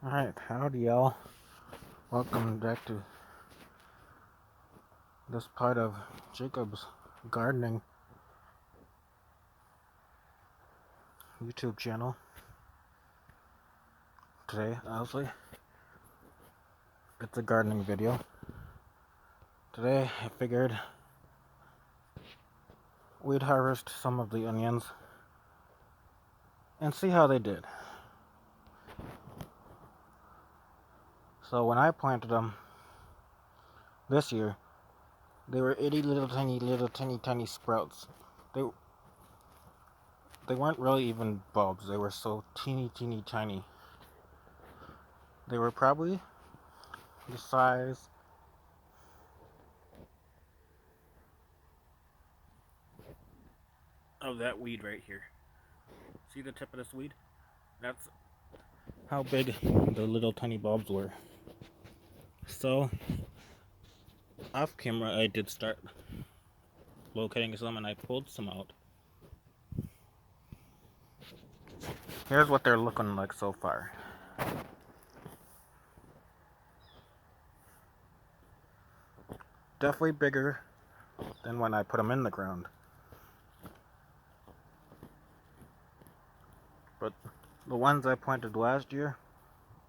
Alright, howdy y'all. Welcome back to this part of Jacob's gardening YouTube channel. Today, obviously, it's a gardening video. Today, I figured we'd harvest some of the onions and see how they did. So when I planted them this year, they were itty little tiny sprouts. They weren't really even bulbs. They were so teeny tiny. They were probably the size of that weed right here. See the tip of this weed? That's how big the little tiny bulbs were. So, off camera, I did start locating some and I pulled some out. Here's what they're looking like so far. Definitely bigger than when I put them in the ground. But the ones I planted last year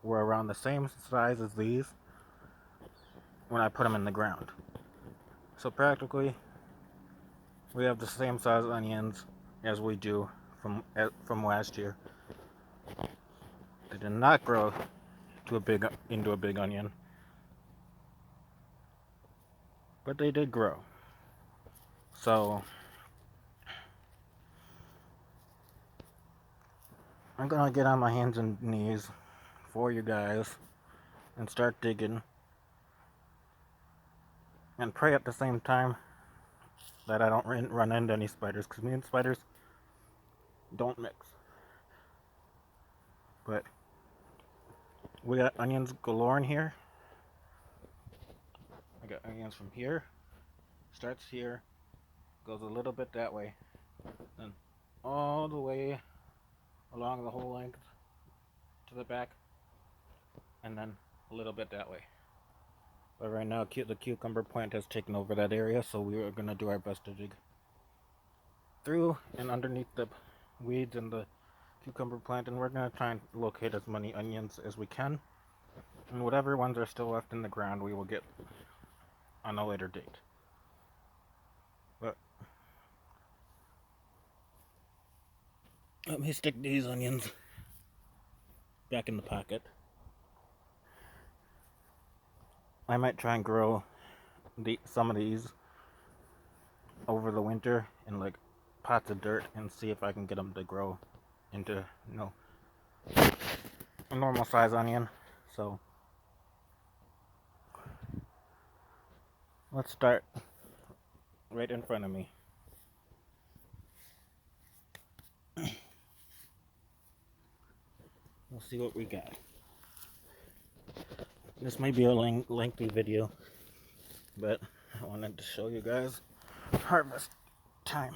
were around the same size as these when I put them in the ground. So practically, we have the same size onions as we do from last year. They did not grow into a big onion, but they did grow. So I'm gonna get on my hands and knees for you guys and start digging and pray at the same time that I don't run into any spiders, because me and spiders don't mix. But we got onions galore in here. I got onions from here, starts here, goes a little bit that way, then all the way along the whole length to the back, and then a little bit that way. But right now the cucumber plant has taken over that area, so we are going to do our best to dig through and underneath the weeds and the cucumber plant, and we're going to try and locate as many onions as we can, and whatever ones are still left in the ground we will get on a later date. But let me stick these onions back in the pocket. I might try and grow some of these over the winter in like pots of dirt and see if I can get them to grow into, a normal size onion. So let's start right in front of me. We'll see what we got. This may be a lengthy video, but I wanted to show you guys harvest time,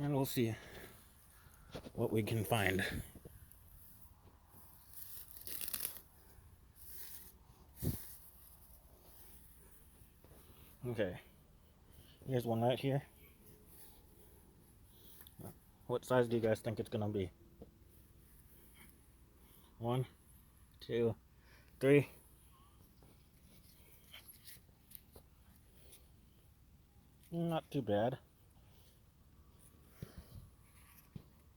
and we'll see what we can find. Okay, here's one right here. What size do you guys think it's gonna be? 1, 2, 3. Not too bad.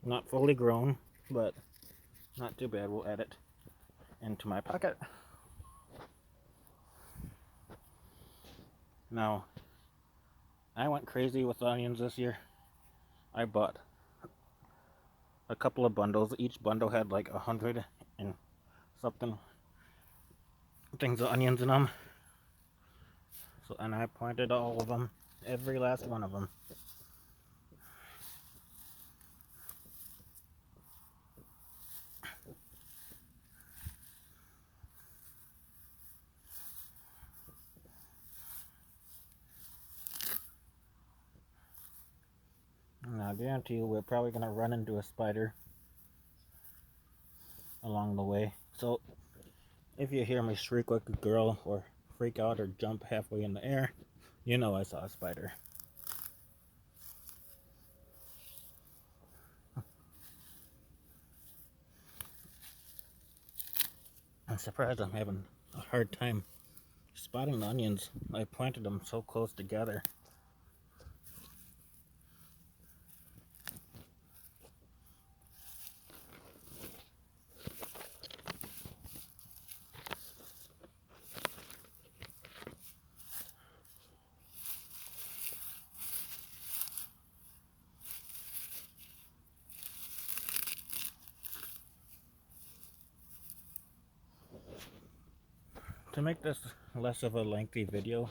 Not fully grown, but not too bad. We'll add it into my pocket. Now, I went crazy with onions this year. I bought a couple of bundles. Each bundle had like 100 and something things of onions in them. So, and I planted all of them, every last one of them. And I guarantee you we're probably going to run into a spider along the way. So if you hear me shriek like a girl or freak out or jump halfway in the air, you know I saw a spider. I'm surprised I'm having a hard time spotting the onions. I planted them so close together. To make this less of a lengthy video,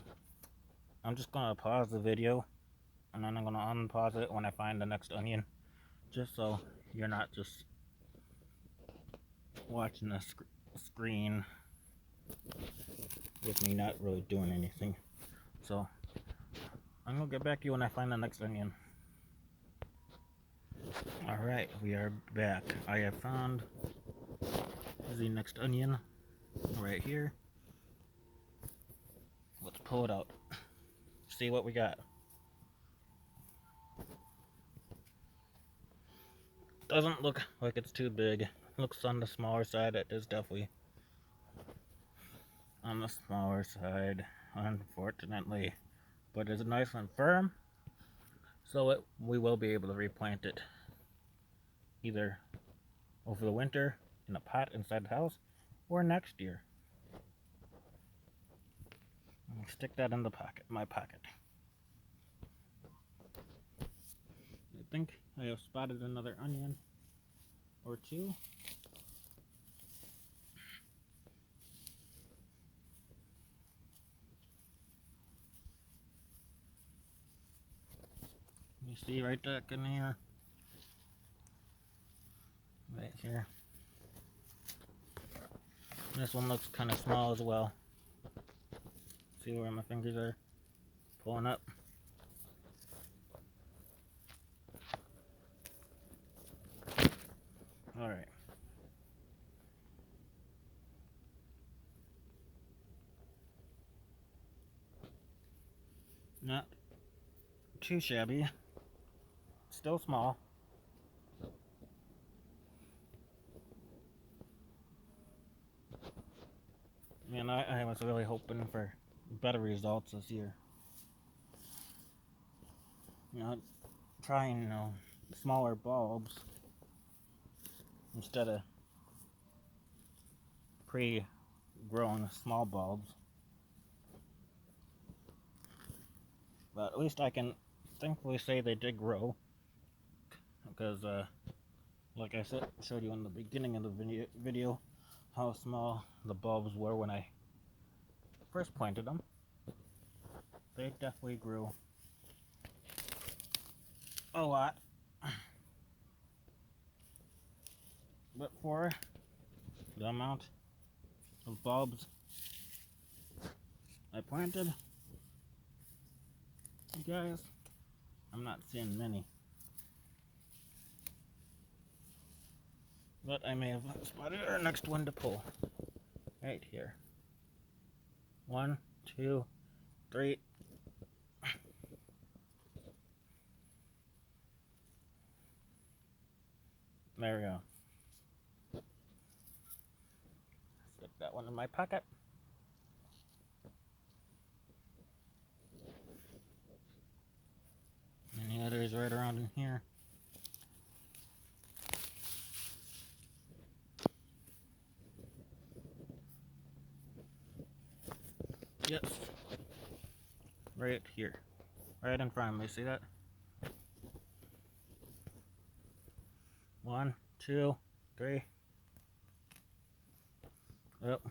I'm just gonna pause the video and then I'm gonna unpause it when I find the next onion, just so you're not just watching the screen with me not really doing anything. So I'm gonna get back to you when I find the next onion. Alright, we are back. I have found the next onion right here. Let's pull it out. See what we got. Doesn't look like it's too big. Looks on the smaller side. It is definitely on the smaller side, unfortunately. But it's nice and firm, so we will be able to replant it either over the winter in a pot inside the house or next year. I'll stick that in the pocket, my pocket. I think I have spotted another onion or two. You see right back in here. Right here. This one looks kind of small as well. See where my fingers are pulling up? Alright. Not too shabby. Still small. Man, I was really hoping for better results this year. Trying, smaller bulbs instead of pre-grown small bulbs. But at least I can thankfully say they did grow, because like I showed you in the beginning of the video how small the bulbs were when I first planted them. They definitely grew a lot. But for the amount of bulbs I planted, you guys, I'm not seeing many. But I may have spotted our next one to pull. Right here. 1, 2, 3. There we go. Stick that one in my pocket. And the others right around in here. Yes. Right here. Right in front of me. See that? 1, 2, 3. Yep.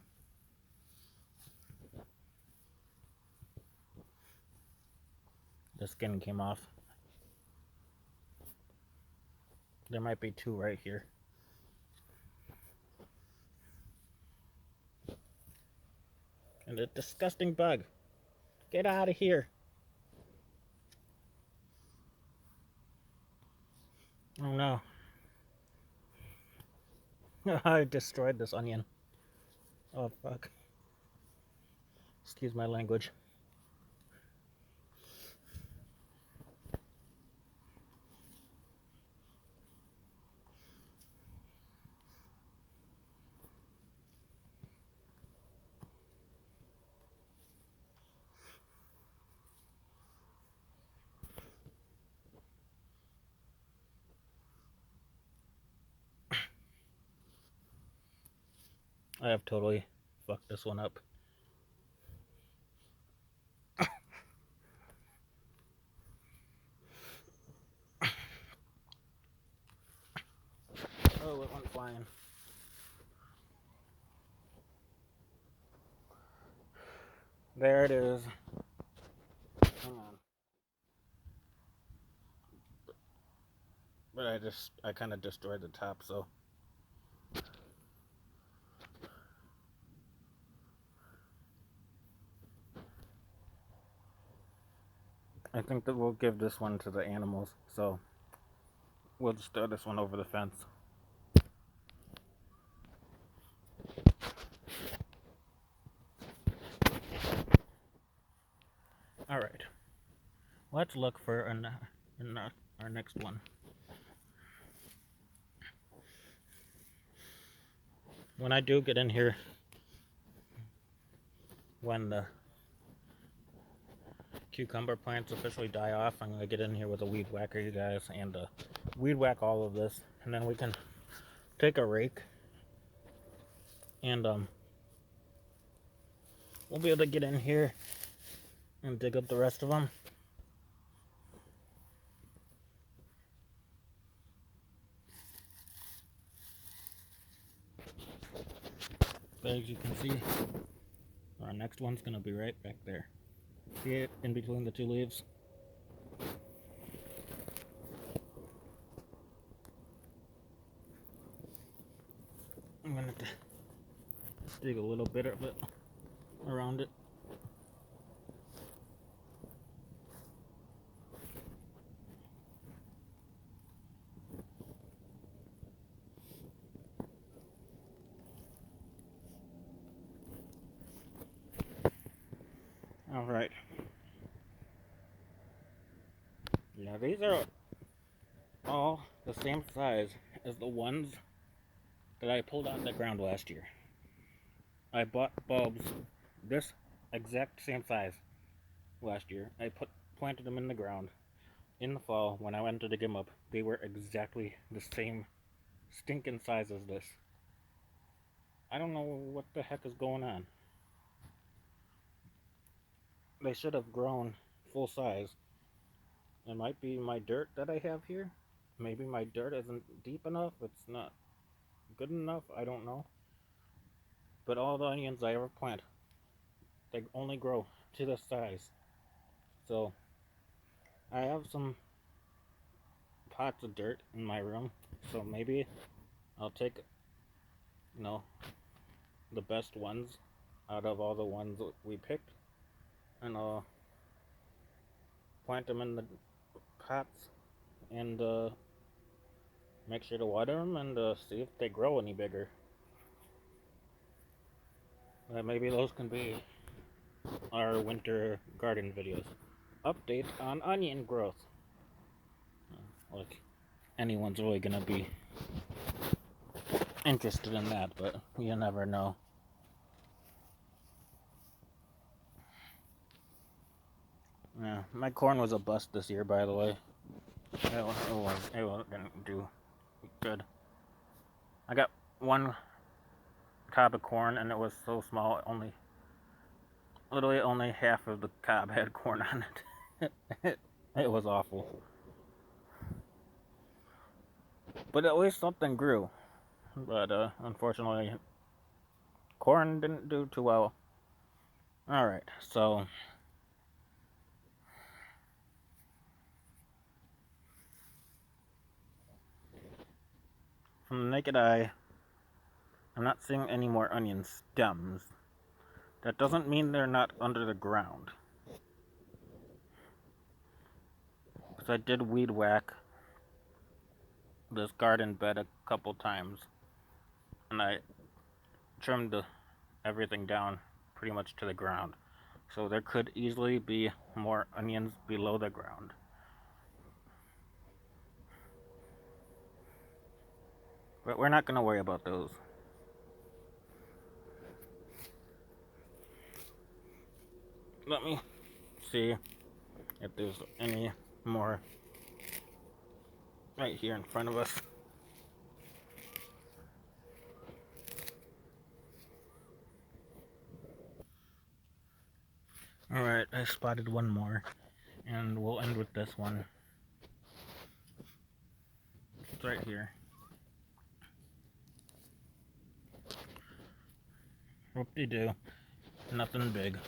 The skin came off. There might be 2 right here. And a disgusting bug. Get out of here. Oh no. I destroyed this onion. Oh, fuck. Excuse my language. I have totally fucked this one up. Oh, it went flying. There it is. Hang on. But I kind of destroyed the top, so. I think that we'll give this one to the animals, so we'll just throw this one over the fence. Alright. Let's look for our next one. When I do get in here, when the cucumber plants officially die off, I'm going to get in here with a weed whacker, you guys, and weed whack all of this. And then we can take a rake and we'll be able to get in here and dig up the rest of them. But as you can see, our next one's going to be right back there. See it in between the two leaves? I'm going to dig a little bit of it around it. Alright. Now these are all the same size as the ones that I pulled out of the ground last year. I bought bulbs this exact same size last year. I planted them in the ground in the fall. When I went to dig them up, they were exactly the same stinking size as this. I don't know what the heck is going on. They should have grown full size. It might be my dirt that I have here. Maybe my dirt isn't deep enough. It's not good enough. I don't know. But all the onions I ever plant, they only grow to this size. So I have some pots of dirt in my room. So maybe I'll take, the best ones out of all the ones that we picked, and I'll plant them in the pots and make sure to water them and see if they grow any bigger. Maybe those can be our winter garden videos. Updates on onion growth. Like, anyone's really gonna be interested in that, but you never know. Yeah, my corn was a bust this year, by the way. It didn't do good. I got one cob of corn, and it was so small, literally only half of the cob had corn on it. It was awful. But at least something grew. But unfortunately, corn didn't do too well. Alright, so from the naked eye, I'm not seeing any more onion stems. That doesn't mean they're not under the ground. Because I did weed whack this garden bed a couple times. And I trimmed the everything down pretty much to the ground. So there could easily be more onions below the ground. But we're not going to worry about those. Let me see if there's any more right here in front of us. Alright, I spotted one more, and we'll end with this one. It's right here. Whoop-de-doo. Nothing big.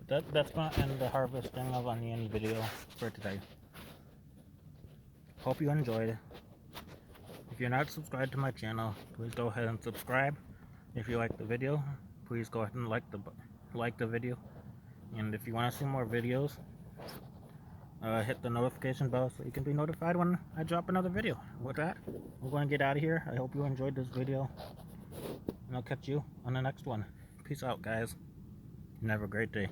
But that's gonna end the harvesting of onion video for today. Hope you enjoyed. If you're not subscribed to my channel, please go ahead and subscribe. If you like the video, please go ahead and like the video. And if you want to see more videos, hit the notification bell so you can be notified when I drop another video. With that, we're going to get out of here. I hope you enjoyed this video, and I'll catch you on the next one. Peace out, guys, and have a great day.